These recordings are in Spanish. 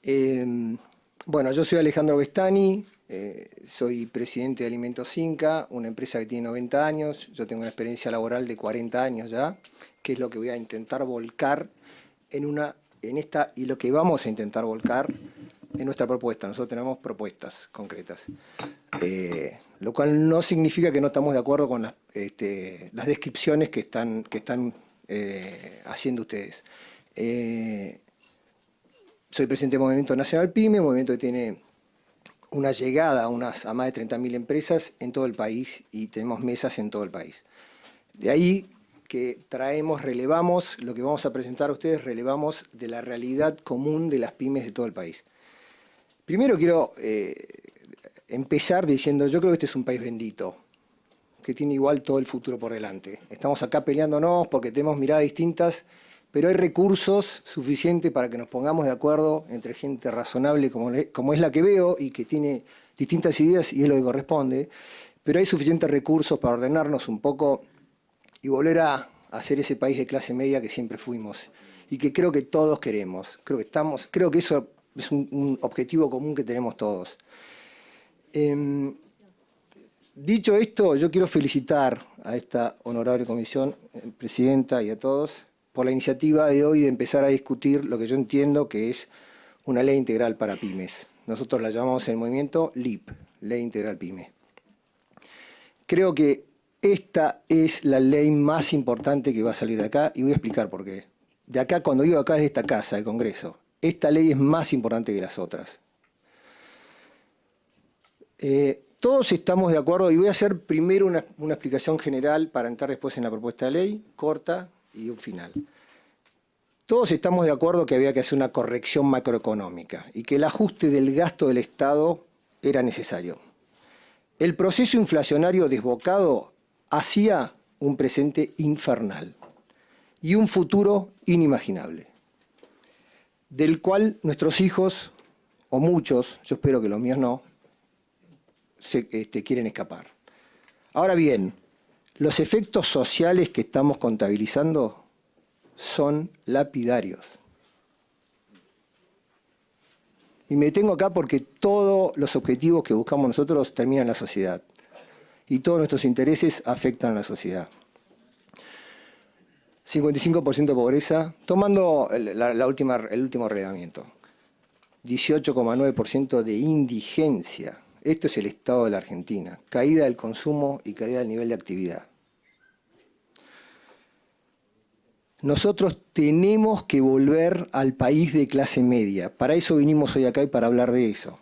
Bueno, yo soy Alejandro Bestani, soy presidente de Alimentos Inca, una empresa que tiene 90 años. Yo tengo una experiencia laboral de 40 años ya, que es lo que voy a intentar volcar y lo que vamos a intentar volcar en nuestra propuesta. Nosotros tenemos propuestas concretas, lo cual no significa que no estamos de acuerdo con las descripciones que están haciendo ustedes. Soy presidente del Movimiento Nacional PYME, un movimiento que tiene una llegada a más de 30.000 empresas en todo el país y tenemos mesas en todo el país. De ahí que relevamos, lo que vamos a presentar a ustedes, relevamos de la realidad común de las pymes de todo el país. Primero quiero empezar diciendo, yo creo que este es un país bendito, que tiene igual todo el futuro por delante. Estamos acá peleándonos porque tenemos miradas distintas, pero hay recursos suficientes para que nos pongamos de acuerdo entre gente razonable como es la que veo y que tiene distintas ideas y es lo que corresponde, pero hay suficientes recursos para ordenarnos un poco y volver a ser ese país de clase media que siempre fuimos y que creo que todos queremos. Creo que eso es un objetivo común que tenemos todos. Dicho esto, yo quiero felicitar a esta honorable comisión, presidenta, y a todos por la iniciativa de hoy de empezar a discutir lo que yo entiendo que es una ley integral para pymes. Nosotros la llamamos en el movimiento LIP, Ley Integral PYME. Creo que esta es la ley más importante que va a salir de acá y voy a explicar por qué. De acá, cuando digo acá, es de esta casa, del Congreso. Esta ley es más importante que las otras. Todos estamos de acuerdo, y voy a hacer primero una explicación general para entrar después en la propuesta de ley, corta, y un final. Todos estamos de acuerdo que había que hacer una corrección macroeconómica y que el ajuste del gasto del Estado era necesario. El proceso inflacionario desbocado hacía un presente infernal y un futuro inimaginable, del cual nuestros hijos, o muchos, yo espero que los míos no, quieren escapar. Ahora bien, los efectos sociales que estamos contabilizando son lapidarios. Y me detengo acá porque todos los objetivos que buscamos nosotros terminan en la sociedad. Y todos nuestros intereses afectan a la sociedad. 55% de pobreza, tomando el último relevamiento. 18,9% de indigencia. Esto es el estado de la Argentina. Caída del consumo y caída del nivel de actividad. Nosotros tenemos que volver al país de clase media. Para eso vinimos hoy acá y para hablar de eso.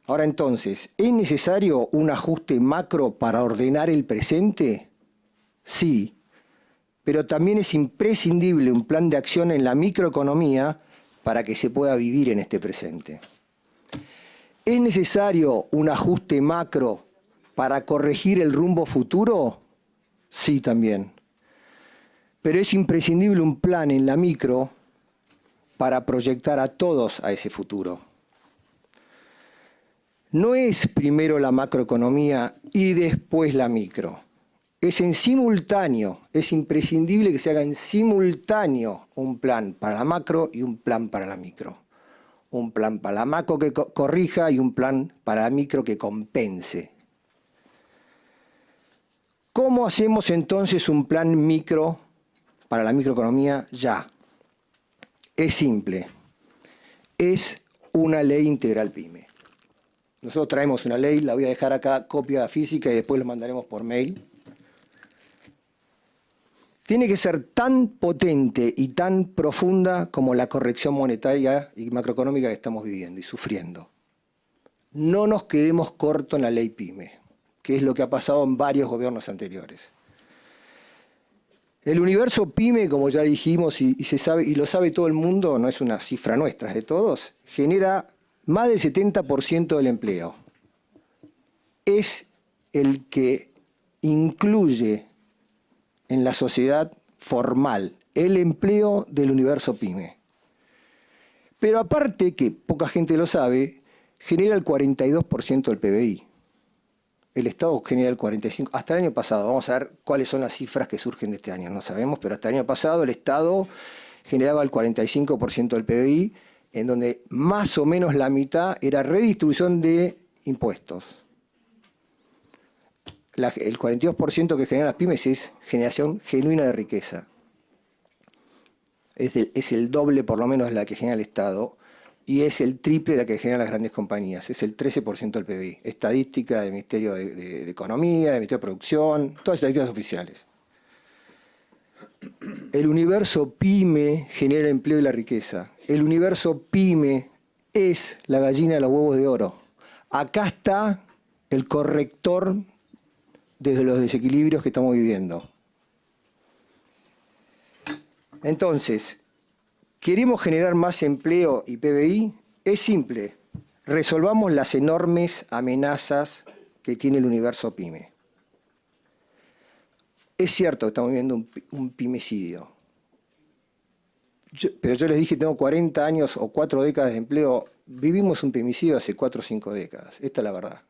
Ahora entonces, ¿es necesario un ajuste macro para ordenar el presente? Sí, pero también es imprescindible un plan de acción en la microeconomía para que se pueda vivir en este presente. ¿Es necesario un ajuste macro para corregir el rumbo futuro? Sí, también. Pero es imprescindible un plan en la micro para proyectar a todos a ese futuro. No es primero la macroeconomía y después la micro. Es en simultáneo, es imprescindible que se haga en simultáneo un plan para la macro y un plan para la micro. Un plan para la macro que corrija y un plan para la micro que compense. ¿Cómo hacemos entonces un plan micro para la microeconomía ya? Es simple. Es una ley integral PYME. Nosotros traemos una ley, la voy a dejar acá, copia física, y después lo mandaremos por mail. Tiene que ser tan potente y tan profunda como la corrección monetaria y macroeconómica que estamos viviendo y sufriendo. No nos quedemos cortos en la ley PYME, que es lo que ha pasado en varios gobiernos anteriores. El universo PYME, como ya dijimos y se sabe, y lo sabe todo el mundo, no es una cifra nuestra, es de todos, genera más del 70% del empleo. Es el que incluye en la sociedad formal el empleo del universo PYME. Pero aparte, que poca gente lo sabe, genera el 42% del PBI. El Estado genera el 45%. Hasta el año pasado, vamos a ver cuáles son las cifras que surgen de este año, no sabemos, pero hasta el año pasado el Estado generaba el 45% del PBI en donde más o menos la mitad era redistribución de impuestos. El 42% que generan las pymes es generación genuina de riqueza. Es el doble por lo menos de la que genera el Estado y es el triple de la que generan las grandes compañías. Es el 13% del PBI. Estadística del Ministerio de Economía, del Ministerio de Producción, todas las estadísticas oficiales. El universo pyme genera empleo y la riqueza. El universo pyme es la gallina de los huevos de oro. Acá está el corrector de los desequilibrios que estamos viviendo. Entonces, ¿queremos generar más empleo y PBI? Es simple. Resolvamos las enormes amenazas que tiene el universo pyme. Es cierto que estamos viviendo un pymecidio. Pero yo les dije, tengo 40 años o 4 décadas de empleo. Vivimos un pymecidio hace 4 o 5 décadas. Esta es la verdad.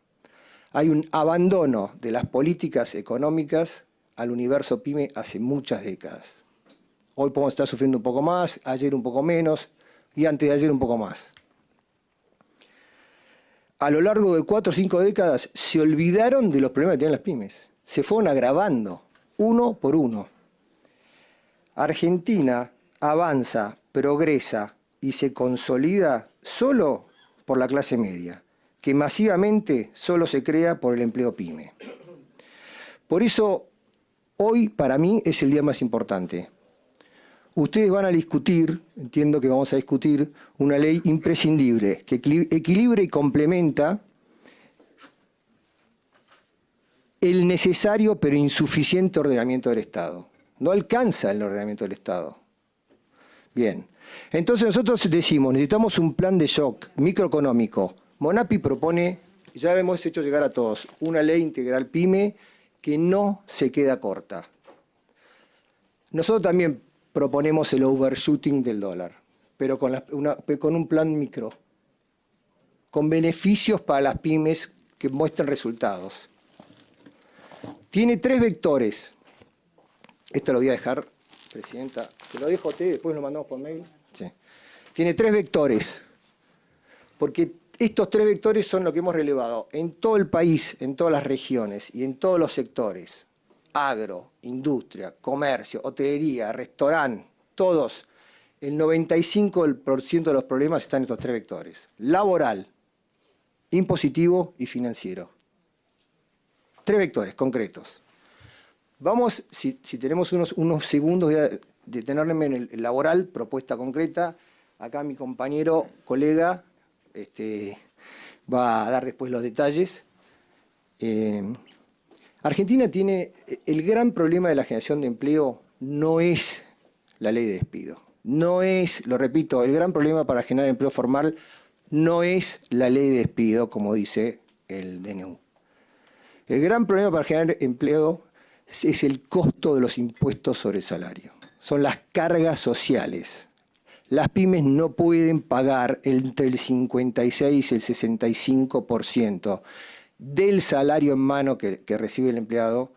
Hay un abandono de las políticas económicas al universo pyme hace muchas décadas. Hoy podemos estar sufriendo un poco más, ayer un poco menos y antes de ayer un poco más. A lo largo de 4 o 5 décadas se olvidaron de los problemas que tienen las pymes. Se fueron agravando, uno por uno. Argentina avanza, progresa y se consolida solo por la clase media, que masivamente solo se crea por el empleo pyme. Por eso, hoy para mí es el día más importante. Ustedes van a discutir, entiendo que vamos a discutir, una ley imprescindible que equilibre y complementa el necesario pero insuficiente ordenamiento del Estado. No alcanza el ordenamiento del Estado. Bien, entonces nosotros decimos, necesitamos un plan de shock microeconómico. Monapi propone, ya lo hemos hecho llegar a todos, una ley integral PYME que no se queda corta. Nosotros también proponemos el overshooting del dólar, pero con un plan micro, con beneficios para las pymes que muestren resultados. Tiene 3 vectores. Esto lo voy a dejar, Presidenta. Se lo dejo a usted, después lo mandamos por mail. Sí. Tiene 3 vectores, porque estos 3 vectores son lo que hemos relevado en todo el país, en todas las regiones y en todos los sectores. Agro, industria, comercio, hotelería, restaurante, todos. El 95% de los problemas están en estos 3 vectores. Laboral, impositivo y financiero. 3 vectores concretos. Vamos, si tenemos unos segundos, voy a detenerme en el laboral, propuesta concreta. Acá mi compañero, colega, va a dar después los detalles. Argentina tiene, el gran problema de la generación de empleo no es la ley de despido. No es, lo repito, el gran problema para generar empleo formal no es la ley de despido, como dice el DNU. El gran problema para generar empleo es el costo de los impuestos sobre el salario. Son las cargas sociales. Las pymes no pueden pagar entre el 56 y el 65% del salario en mano que recibe el empleado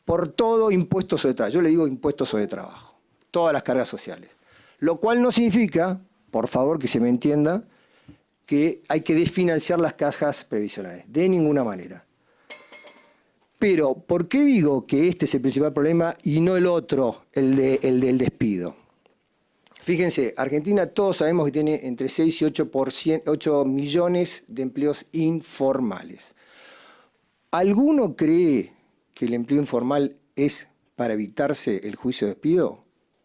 por todo impuesto sobre trabajo. Yo le digo impuestos sobre trabajo, todas las cargas sociales. Lo cual no significa, por favor que se me entienda, que hay que desfinanciar las cajas previsionales, de ninguna manera. Pero, ¿por qué digo que este es el principal problema y no el otro, el del despido? Fíjense, Argentina todos sabemos que tiene entre 6 y 8 millones de empleos informales. ¿Alguno cree que el empleo informal es para evitarse el juicio de despido?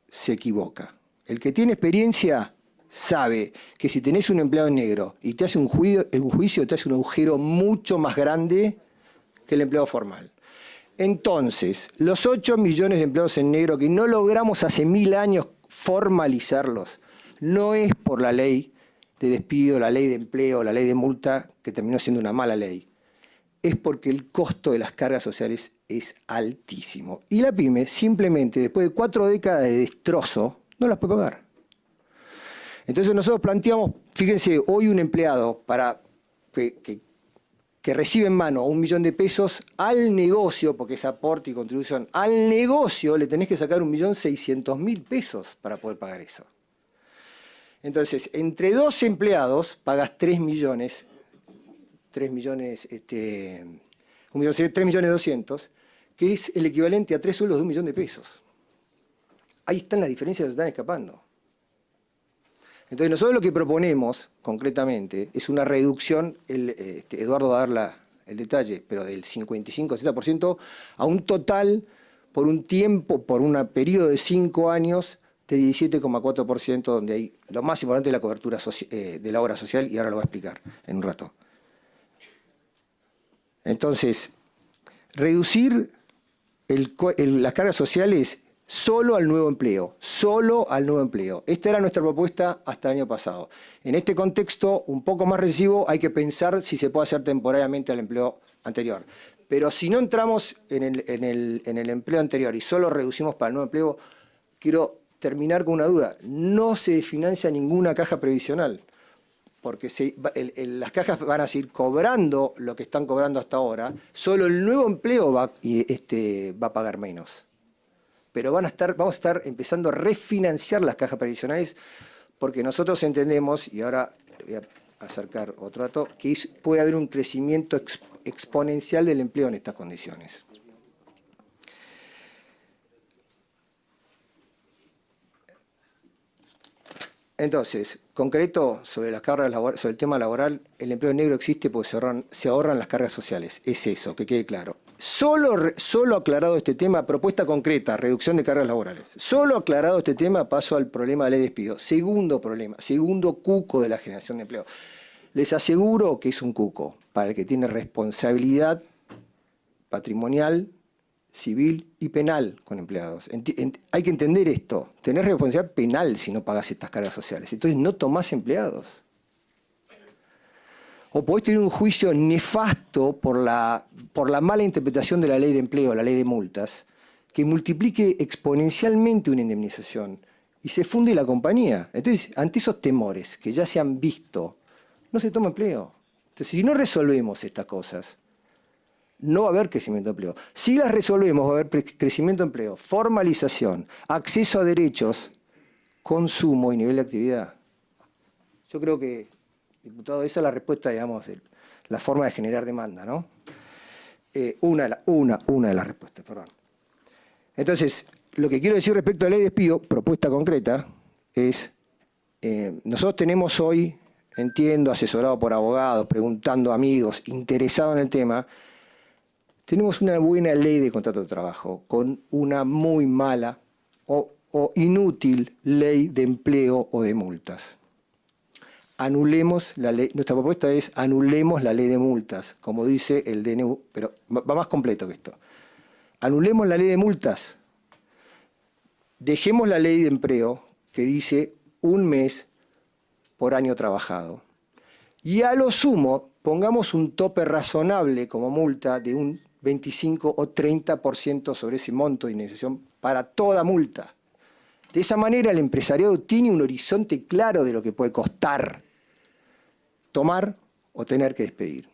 Se equivoca. El que tiene experiencia sabe que si tenés un empleado negro y te hace un juicio, te hace un agujero mucho más grande que el empleado formal. Entonces, los 8 millones de empleados en negro que no logramos hace 1000 años formalizarlos, no es por la ley de despido, la ley de empleo, la ley de multa, que terminó siendo una mala ley. Es porque el costo de las cargas sociales es altísimo. Y la pyme, simplemente, después de 4 décadas de destrozo, no las puede pagar. Entonces nosotros planteamos, fíjense, hoy un empleado para que recibe en mano 1 millón de pesos al negocio, porque es aporte y contribución, al negocio le tenés que sacar 1.600.000 pesos para poder pagar eso. Entonces, entre 2 empleados pagas 3 millones, 3 millones, 3 millones 200, que es el equivalente a 3 sueldos de 1 millón de pesos. Ahí están las diferencias que se están escapando. Entonces, nosotros lo que proponemos, concretamente, es una reducción, Eduardo va a dar el detalle, pero del 55-60% a un total, por un tiempo, por un periodo de 5 años, de 17,4%, donde hay lo más importante es la cobertura de la obra social, y ahora lo voy a explicar en un rato. Entonces, reducir las cargas sociales solo al nuevo empleo, solo al nuevo empleo. Esta era nuestra propuesta hasta el año pasado. En este contexto un poco más recesivo hay que pensar si se puede hacer temporariamente al empleo anterior. Pero si no entramos en el empleo anterior y solo reducimos para el nuevo empleo, quiero terminar con una duda. No se financia ninguna caja previsional, porque las cajas van a seguir cobrando lo que están cobrando hasta ahora, solo el nuevo empleo va a pagar menos. Pero vamos a estar empezando a refinanciar las cajas previsionales, porque nosotros entendemos, y ahora le voy a acercar otro dato, que puede haber un crecimiento exponencial del empleo en estas condiciones. Entonces, concreto, sobre las cargas sobre el tema laboral, el empleo negro existe porque se ahorran las cargas sociales. Es eso, que quede claro. Solo aclarado este tema, propuesta concreta, reducción de cargas laborales. Solo aclarado este tema, paso al problema de ley de despido. Segundo problema, segundo cuco de la generación de empleo. Les aseguro que es un cuco para el que tiene responsabilidad patrimonial, civil y penal con empleados. Hay que entender esto. Tenés responsabilidad penal si no pagás estas cargas sociales. Entonces no tomás empleados. O podés tener un juicio nefasto por la mala interpretación de la ley de empleo, la ley de multas, que multiplique exponencialmente una indemnización y se funde la compañía. Entonces, ante esos temores que ya se han visto, no se toma empleo. Entonces, si no resolvemos estas cosas, no va a haber crecimiento de empleo. Si las resolvemos, va a haber crecimiento de empleo, formalización, acceso a derechos, consumo y nivel de actividad. Yo creo que, diputado, esa es la respuesta, digamos, de la forma de generar demanda, ¿no? Una de las respuestas, perdón. Entonces, lo que quiero decir respecto a la ley de despido, propuesta concreta, es, nosotros tenemos hoy, entiendo, asesorado por abogados, preguntando a amigos, interesados en el tema, tenemos una buena ley de contrato de trabajo con una muy mala o inútil ley de empleo o de multas. Anulemos la ley, nuestra propuesta es anulemos la ley de multas, como dice el DNU, pero va más completo que esto. Anulemos la ley de multas, dejemos la ley de empleo que dice 1 mes por año trabajado. Y a lo sumo, pongamos un tope razonable como multa de un 25 o 30% sobre ese monto de indemnización para toda multa. De esa manera el empresariado tiene un horizonte claro de lo que puede costar tomar o tener que despedir.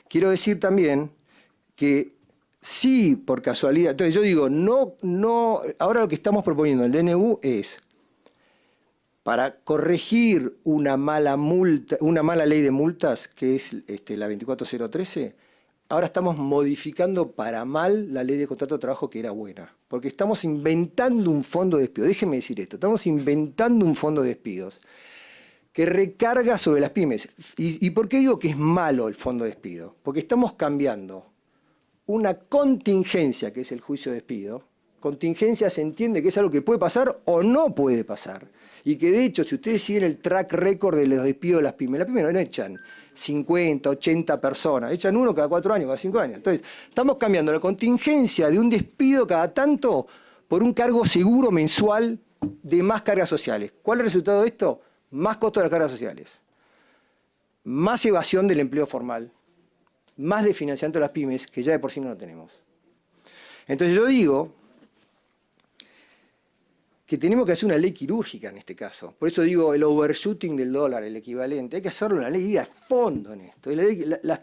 Quiero decir también que si por casualidad, entonces yo digo, ahora lo que estamos proponiendo en el DNU es, para corregir una mala ley de multas, que es la 24013, ahora estamos modificando para mal la ley de contrato de trabajo que era buena. Porque estamos inventando un fondo de despido. Déjenme decir esto, estamos inventando un fondo de despidos que recarga sobre las pymes. ¿Y por qué digo que es malo el fondo de despido? Porque estamos cambiando una contingencia, que es el juicio de despido. Contingencia se entiende que es algo que puede pasar o no puede pasar. Y que de hecho, si ustedes siguen el track record de los despidos de las pymes no echan 50, 80 personas, echan uno cada 4 años, cada 5 años. Entonces, estamos cambiando la contingencia de un despido cada tanto por un cargo seguro mensual de más cargas sociales. ¿Cuál es el resultado de esto? Más costo de las cargas sociales, más evasión del empleo formal, más de financiamiento de las pymes, que ya de por sí no lo tenemos. Entonces yo digo que tenemos que hacer una ley quirúrgica en este caso. Por eso digo el overshooting del dólar, el equivalente. Hay que hacerlo una ley, ir a fondo en esto.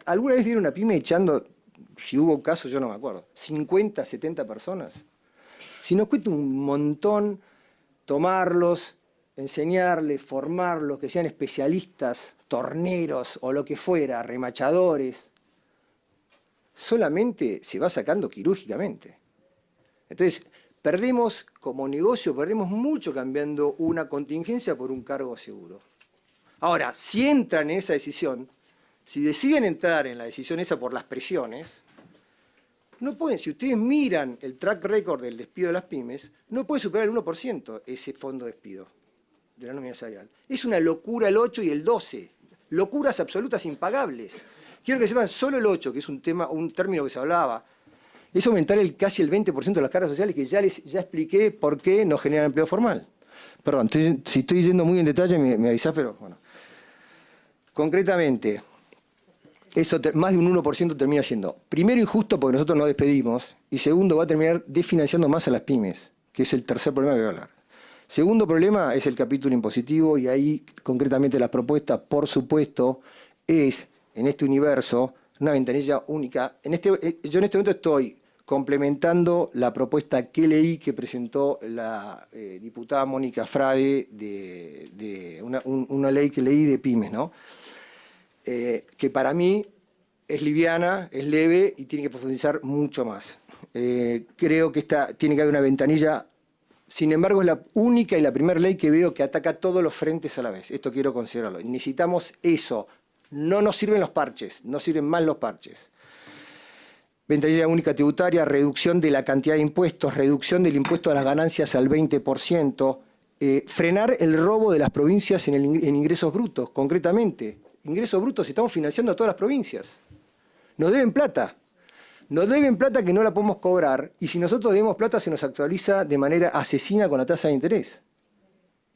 ¿Alguna vez vieron una pyme echando, si hubo casos, yo no me acuerdo, 50, 70 personas? Si nos cuesta un montón tomarlos, enseñarles, formarlos, que sean especialistas, torneros o lo que fuera, remachadores, solamente se va sacando quirúrgicamente. Entonces, perdemos como negocio, perdemos mucho cambiando una contingencia por un cargo seguro. Ahora, si entran en esa decisión, si deciden entrar en la decisión esa por las presiones, no pueden, si ustedes miran el track record del despido de las pymes, no puede superar el 1% ese fondo de despido de la nómina salarial. Es una locura el 8 y el 12, locuras absolutas impagables. Quiero que sepan, solo el 8, que es un término que se hablaba, es aumentar casi el 20% de las cargas sociales, que ya expliqué por qué no generan empleo formal. Perdón, si estoy yendo muy en detalle me avisás, pero bueno. Concretamente, eso más de un 1% termina siendo, primero, injusto porque nosotros no despedimos, y segundo, va a terminar desfinanciando más a las pymes, que es el tercer problema que voy a hablar. Segundo problema es el capítulo impositivo, y ahí concretamente la propuesta, por supuesto, es en este universo una ventanilla única. Yo en este momento estoy complementando la propuesta que leí que presentó la diputada Mónica Frade de una ley que leí de pymes, ¿no? Que para mí es liviana, es leve y tiene que profundizar mucho más. Creo que tiene que haber una ventanilla, sin embargo es la única y la primera ley que veo que ataca todos los frentes a la vez. Esto quiero considerarlo. Necesitamos eso. No nos sirven los parches, no sirven más los parches. Ventanilla única tributaria, reducción de la cantidad de impuestos, reducción del impuesto a las ganancias al 20%, frenar el robo de las provincias en ingresos brutos, concretamente. Ingresos brutos estamos financiando a todas las provincias. Nos deben plata. Nos deben plata que no la podemos cobrar, y si nosotros debemos plata se nos actualiza de manera asesina con la tasa de interés.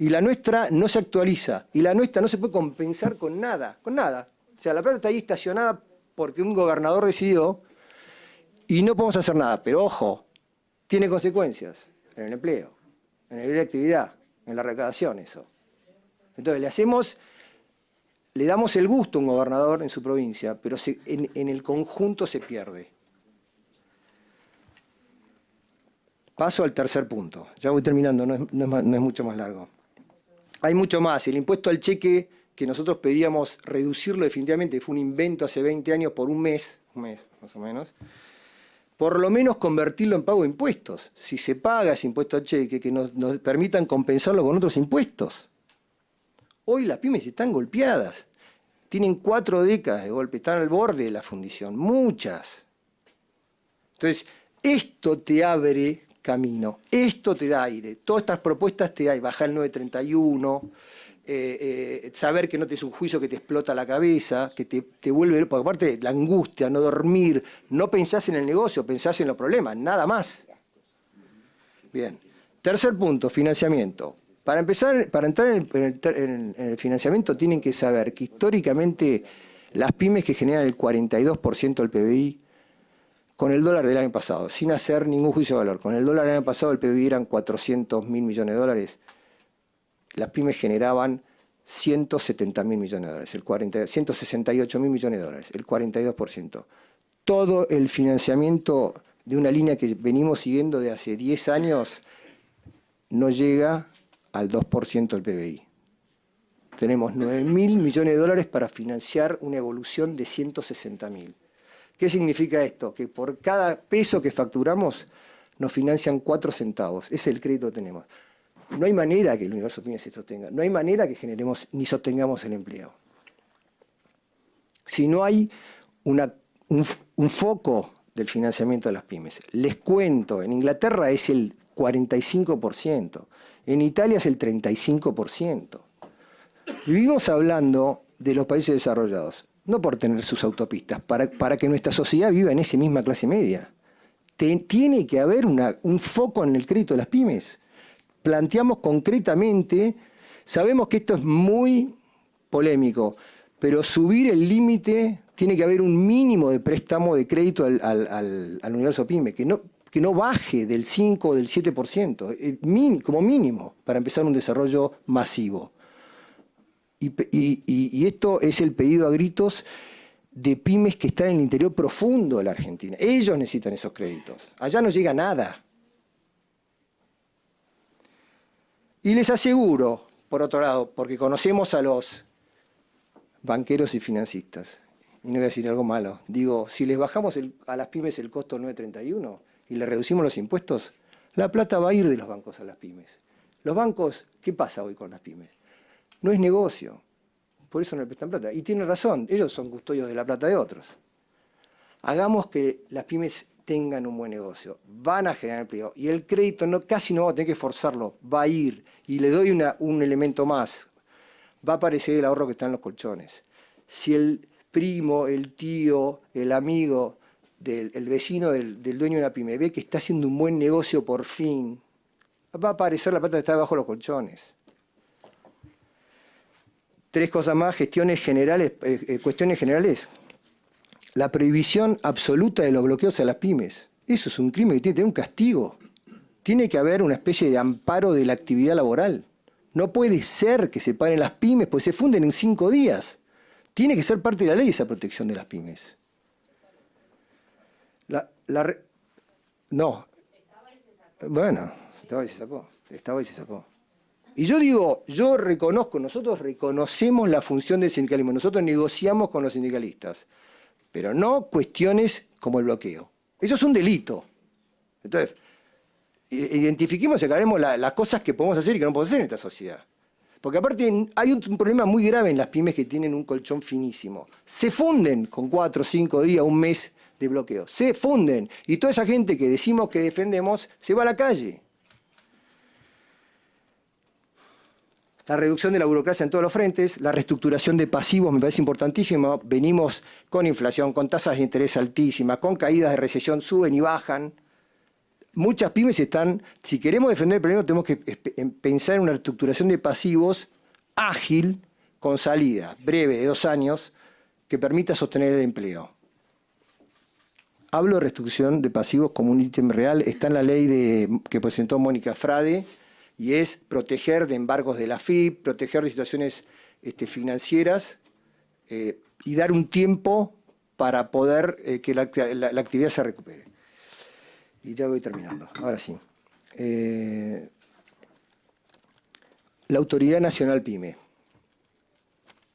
Y la nuestra no se actualiza, y la nuestra no se puede compensar con nada, con nada. O sea, la plata está ahí estacionada porque un gobernador decidió y no podemos hacer nada. Pero ojo, tiene consecuencias en el empleo, en el nivel de actividad, en la recaudación, eso. Entonces le damos el gusto a un gobernador en su provincia, pero en el conjunto se pierde. Paso al tercer punto. Ya voy terminando, no es mucho más largo. Hay mucho más. El impuesto al cheque, que nosotros pedíamos reducirlo definitivamente, fue un invento hace 20 años por un mes más o menos, por lo menos convertirlo en pago de impuestos. Si se paga ese impuesto al cheque, que nos permitan compensarlo con otros impuestos. Hoy las pymes están golpeadas. Tienen 4 décadas de golpe, están al borde de la fundición, muchas. Entonces, esto te abre camino, esto te da aire. Todas estas propuestas te da, bajar el 931, saber que no te es un juicio que te explota la cabeza, que te vuelve, porque aparte la angustia, no dormir, no pensás en el negocio, pensás en los problemas, nada más. Bien. Tercer punto, financiamiento. Para entrar en el financiamiento tienen que saber que históricamente las pymes que generan el 42% del PBI, con el dólar del año pasado, sin hacer ningún juicio de valor, con el dólar del año pasado el PBI eran 400.000 millones de dólares, las pymes generaban 170.000 millones de dólares, 168.000 millones de dólares, el 42%. Todo el financiamiento de una línea que venimos siguiendo de hace 10 años no llega al 2% del PBI. Tenemos 9.000 millones de dólares para financiar una evolución de 160.000. ¿Qué significa esto? Que por cada peso que facturamos nos financian 4 centavos. Ese es el crédito que tenemos. No hay manera que el universo pyme se sostenga. No hay manera que generemos ni sostengamos el empleo. Si no hay un foco del financiamiento de las pymes. Les cuento, en Inglaterra es el 45%, en Italia es el 35%. Vivimos hablando de los países desarrollados, no por tener sus autopistas, para que nuestra sociedad viva en esa misma clase media. Tiene que haber un foco en el crédito de las pymes. Planteamos concretamente, sabemos que esto es muy polémico, pero subir el límite, tiene que haber un mínimo de préstamo de crédito al universo pyme, que no baje del 5 o del 7%, como mínimo, para empezar un desarrollo masivo. Y esto es el pedido a gritos de pymes que están en el interior profundo de la Argentina. Ellos necesitan esos créditos. Allá no llega nada. Y les aseguro por otro lado, porque conocemos a los banqueros y financistas. Y no voy a decir algo malo. Digo, si les bajamos a las pymes el costo 9,31 y le reducimos los impuestos, la plata va a ir de los bancos a las pymes. Los bancos, ¿qué pasa hoy con las pymes? No es negocio. Por eso no le prestan plata. Y tiene razón, ellos son custodios de la plata de otros. Hagamos que las pymes tengan un buen negocio, van a generar empleo y el crédito casi no va a tener que forzarlo, va a ir. Y le doy un elemento más, va a aparecer el ahorro que está en los colchones. Si el primo, el tío, el amigo, el vecino del dueño de una pyme ve que está haciendo un buen negocio por fin, va a aparecer la plata que está debajo de los colchones. 3 cosas más, cuestiones generales. La prohibición absoluta de los bloqueos a las pymes. Eso es un crimen que tiene que tener un castigo. Tiene que haber una especie de amparo de la actividad laboral. No puede ser que se paren las pymes, pues se funden en 5 días. Tiene que ser parte de la ley esa protección de las pymes. No. Bueno, estaba y se sacó. Y yo digo, nosotros reconocemos la función del sindicalismo, nosotros negociamos con los sindicalistas, pero no cuestiones como el bloqueo. Eso es un delito. Entonces, identifiquemos y aclaremos las cosas que podemos hacer y que no podemos hacer en esta sociedad. Porque aparte hay un problema muy grave en las pymes que tienen un colchón finísimo. Se funden con 4, 5 días, un mes de bloqueo. Se funden. Y toda esa gente que decimos que defendemos se va a la calle. La reducción de la burocracia en todos los frentes, la reestructuración de pasivos me parece importantísimo. Venimos con inflación, con tasas de interés altísimas, con caídas de recesión, suben y bajan. Muchas pymes están, si queremos defender el problema, tenemos que pensar en una reestructuración de pasivos ágil, con salida breve de 2 años, que permita sostener el empleo. Hablo de reestructuración de pasivos como un ítem real, está en la ley que presentó Mónica Frade, y es proteger de embargos de la AFIP, proteger de situaciones financieras y dar un tiempo para poder que la actividad se recupere. Y ya voy terminando, ahora sí. La Autoridad Nacional PYME.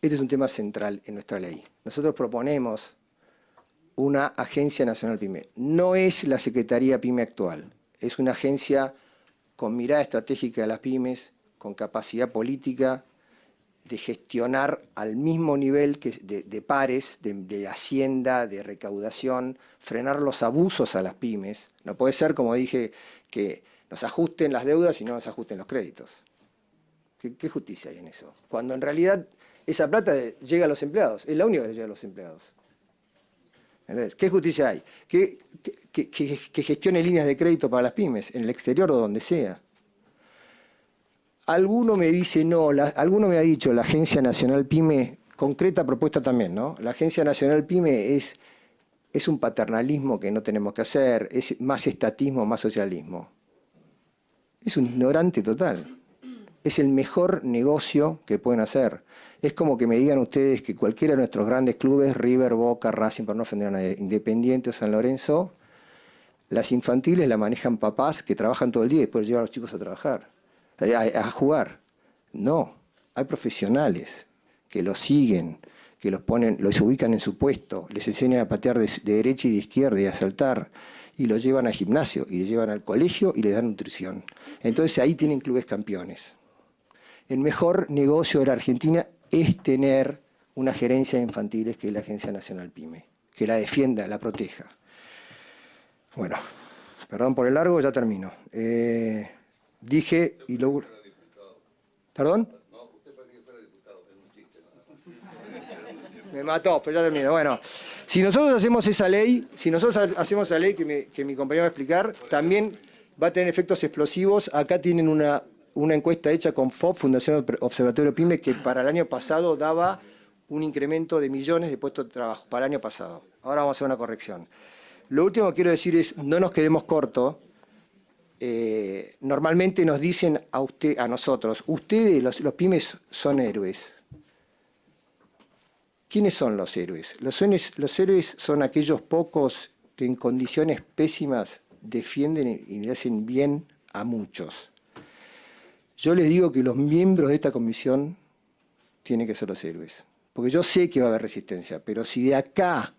Este es un tema central en nuestra ley. Nosotros proponemos una Agencia Nacional PYME. No es la Secretaría PYME actual, es una agencia con mirada estratégica de las pymes, con capacidad política de gestionar al mismo nivel que de pares, de hacienda, de recaudación, frenar los abusos a las pymes. No puede ser, como dije, que nos ajusten las deudas y no nos ajusten los créditos. ¿Qué justicia hay en eso? Cuando en realidad esa plata llega a los empleados, es la única que llega a los empleados. ¿Entendés? ¿Qué justicia hay? Que gestione líneas de crédito para las pymes, en el exterior o donde sea. Alguno me dice, no, alguno me ha dicho, la Agencia Nacional PYME, concreta propuesta también, ¿no? La Agencia Nacional PYME es un paternalismo que no tenemos que hacer, es más estatismo, más socialismo. Es un ignorante total. Es el mejor negocio que pueden hacer. Es como que me digan ustedes que cualquiera de nuestros grandes clubes, River, Boca, Racing, por no ofender a nadie, Independiente o San Lorenzo, las infantiles la manejan papás que trabajan todo el día y después llevan a los chicos a trabajar, a jugar. No, hay profesionales que los siguen, que los ubican en su puesto, les enseñan a patear de derecha y de izquierda y a saltar, y los llevan al gimnasio, y los llevan al colegio y les dan nutrición. Entonces ahí tienen clubes campeones. El mejor negocio de la Argentina es tener una gerencia de infantiles que es la Agencia Nacional PYME, que la defienda, la proteja. Bueno, perdón por el largo, ya termino. Dije y luego... ¿Perdón? No, usted parece que fuera diputado, es un chiste. Me mató, pero ya termino. Bueno, si nosotros hacemos esa ley, que mi compañero va a explicar, también va a tener efectos explosivos. Acá tienen una encuesta hecha con FOB, Fundación Observatorio PYME, que para el año pasado daba un incremento de millones de puestos de trabajo, para el año pasado. Ahora vamos a hacer una corrección. Lo último que quiero decir es, no nos quedemos cortos. Normalmente nos dicen a nosotros, ustedes, los pymes, son héroes. ¿Quiénes son los héroes? Los héroes son aquellos pocos que en condiciones pésimas defienden y le hacen bien a muchos. Yo les digo que los miembros de esta comisión tienen que ser los héroes. Porque yo sé que va a haber resistencia, pero si de acá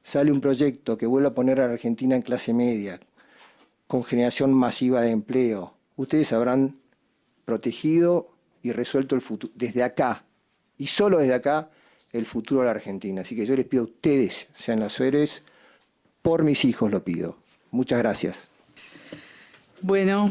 sale un proyecto que vuelva a poner a la Argentina en clase media, con generación masiva de empleo, ustedes habrán protegido y resuelto el futuro, desde acá, y solo desde acá, el futuro de la Argentina. Así que yo les pido a ustedes, sean los héroes, por mis hijos lo pido. Muchas gracias. Bueno.